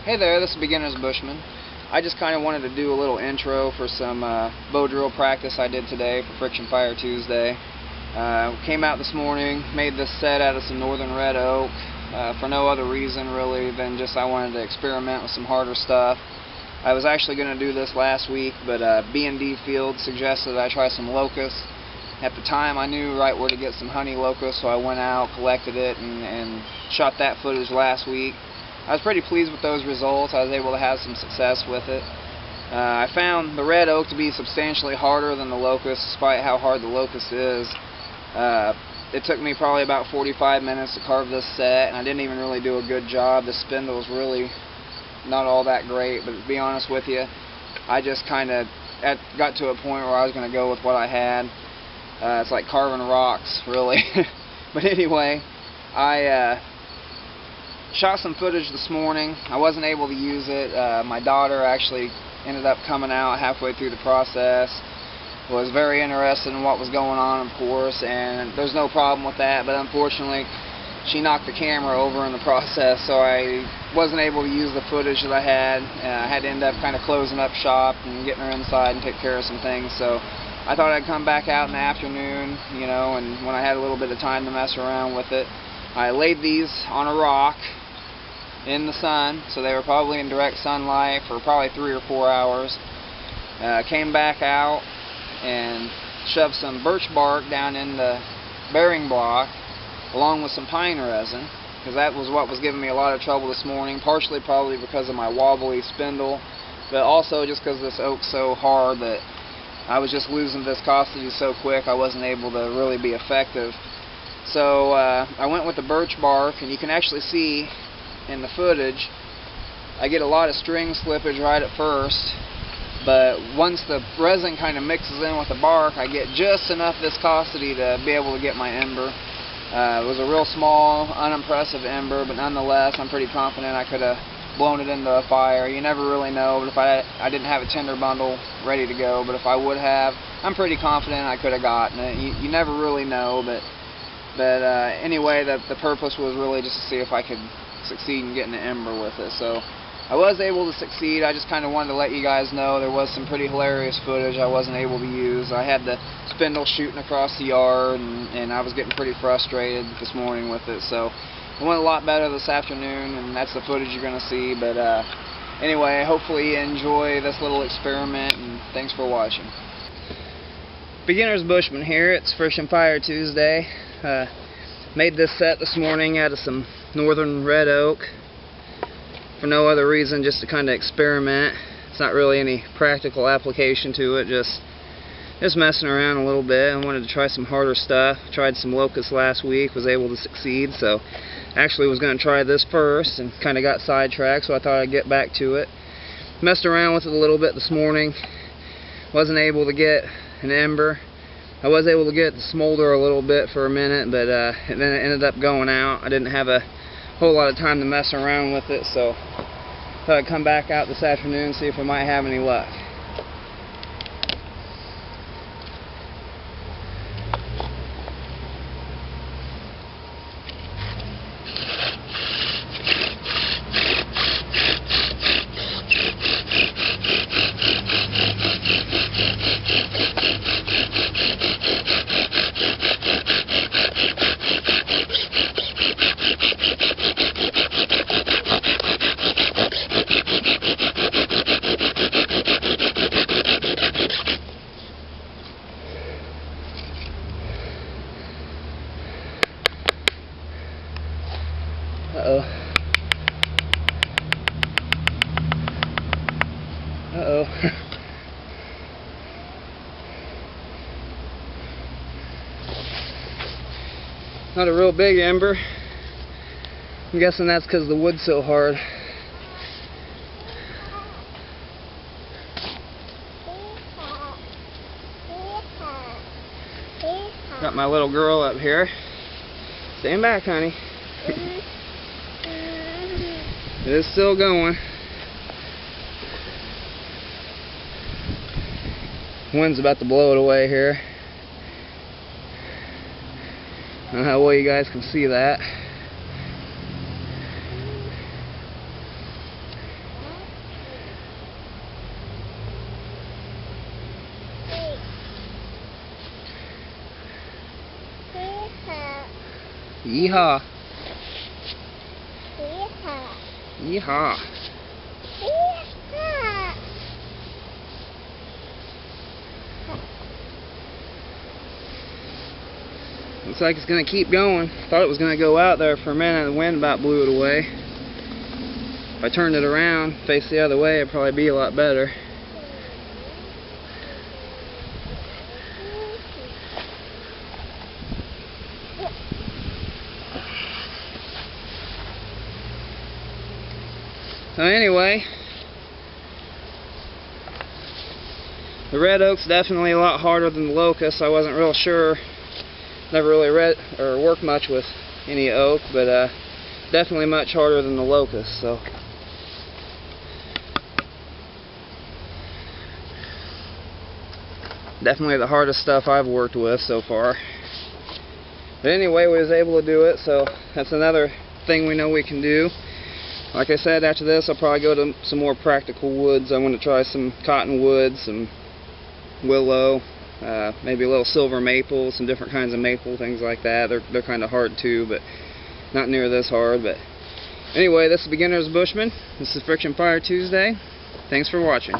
Hey there, this is Beginner's Bushman. I just kind of wanted to do a little intro for some bow drill practice I did today for Friction Fire Tuesday. Came out this morning, made this set out of some northern red oak for no other reason really than just I wanted to experiment with some harder stuff. I was actually going to do this last week, but B&D Field suggested I try some locust. At the time I knew right where to get some honey locust, so I went out, collected it, and shot that footage last week. I was pretty pleased with those results. I was able to have some success with it. I found the red oak to be substantially harder than the locust, despite how hard the locust is. It took me probably about 45 minutes to carve this set, and I didn't even really do a good job. The spindle was really not all that great, but to be honest with you, I just kind of got to a point where I was going to go with what I had. It's like carving rocks, really. But anyway, I shot some footage this morning. I wasn't able to use it. My daughter actually ended up coming out halfway through the process. Was very interested in what was going on, of course, and there's no problem with that, but unfortunately she knocked the camera over in the process, so I wasn't able to use the footage that I had. I had to end up kind of closing up shop and getting her inside and take care of some things, so I thought I'd come back out in the afternoon, you know, and when I had a little bit of time to mess around with it. I laid these on a rock in the sun, so they were probably in direct sunlight for probably 3 or 4 hours. Came back out and shoved some birch bark down in the bearing block along with some pine resin, because that was what was giving me a lot of trouble this morning, partially probably because of my wobbly spindle, but also just because this oak's so hard that I was just losing viscosity so quick I wasn't able to really be effective. So I went with the birch bark, and you can actually see in the footage I get a lot of string slippage right at first, but once the resin kind of mixes in with the bark, I get just enough viscosity to be able to get my ember. It was a real small, unimpressive ember, but nonetheless I'm pretty confident I could have blown it into a fire. You never really know, but if I didn't have a tinder bundle ready to go, but if I would have, I'm pretty confident I could have gotten it. You never really know, but anyway, the purpose was really just to see if I could succeed in getting an ember with it. So I was able to succeed. I just kind of wanted to let you guys know there was some pretty hilarious footage I wasn't able to use. I had the spindle shooting across the yard, and I was getting pretty frustrated this morning with it. So it went a lot better this afternoon, and that's the footage you're going to see. But anyway, hopefully you enjoy this little experiment, and thanks for watching. Beginner's Bushman here. It's Friction Fire Tuesday. Made this set this morning out of some northern red oak for no other reason, just to kind of experiment. It's not really any practical application to it, just messing around a little bit. I wanted to try some harder stuff. Tried some locust last week, was able to succeed, so actually was going to try this first and kind of got sidetracked, so I thought I'd get back to it. Messed around with it a little bit this morning. Wasn't able to get an ember. I was able to get it to smolder a little bit for a minute, but then it ended up going out. I didn't have a whole lot of time to mess around with it, so thought I'd come back out this afternoon and see if I might have any luck. Uh-oh. Uh-oh. Not a real big ember. I'm guessing that's because the wood's so hard. Got my little girl up here. Stand back, honey. It is still going. Wind's about to blow it away here. I don't know how well you guys can see that. Yeehaw. Yeehaw. Yeehaw. Yeehaw. Looks like it's going to keep going. Thought it was going to go out there for a minute. The wind about blew it away. If I turned it around, face the other way, it'd probably be a lot better. So anyway, the red oak's definitely a lot harder than the locust. I wasn't real sure. Never really read or worked much with any oak, but definitely much harder than the locust. So definitely the hardest stuff I've worked with so far. But anyway, we was able to do it, so that's another thing we know we can do. Like I said, after this I'll probably go to some more practical woods. I want to try some cottonwood, some willow, maybe a little silver maple, some different kinds of maple, things like that. They're kind of hard too, but not near this hard. But anyway, this is Beginner's Bushman. This is Friction Fire Tuesday. Thanks for watching.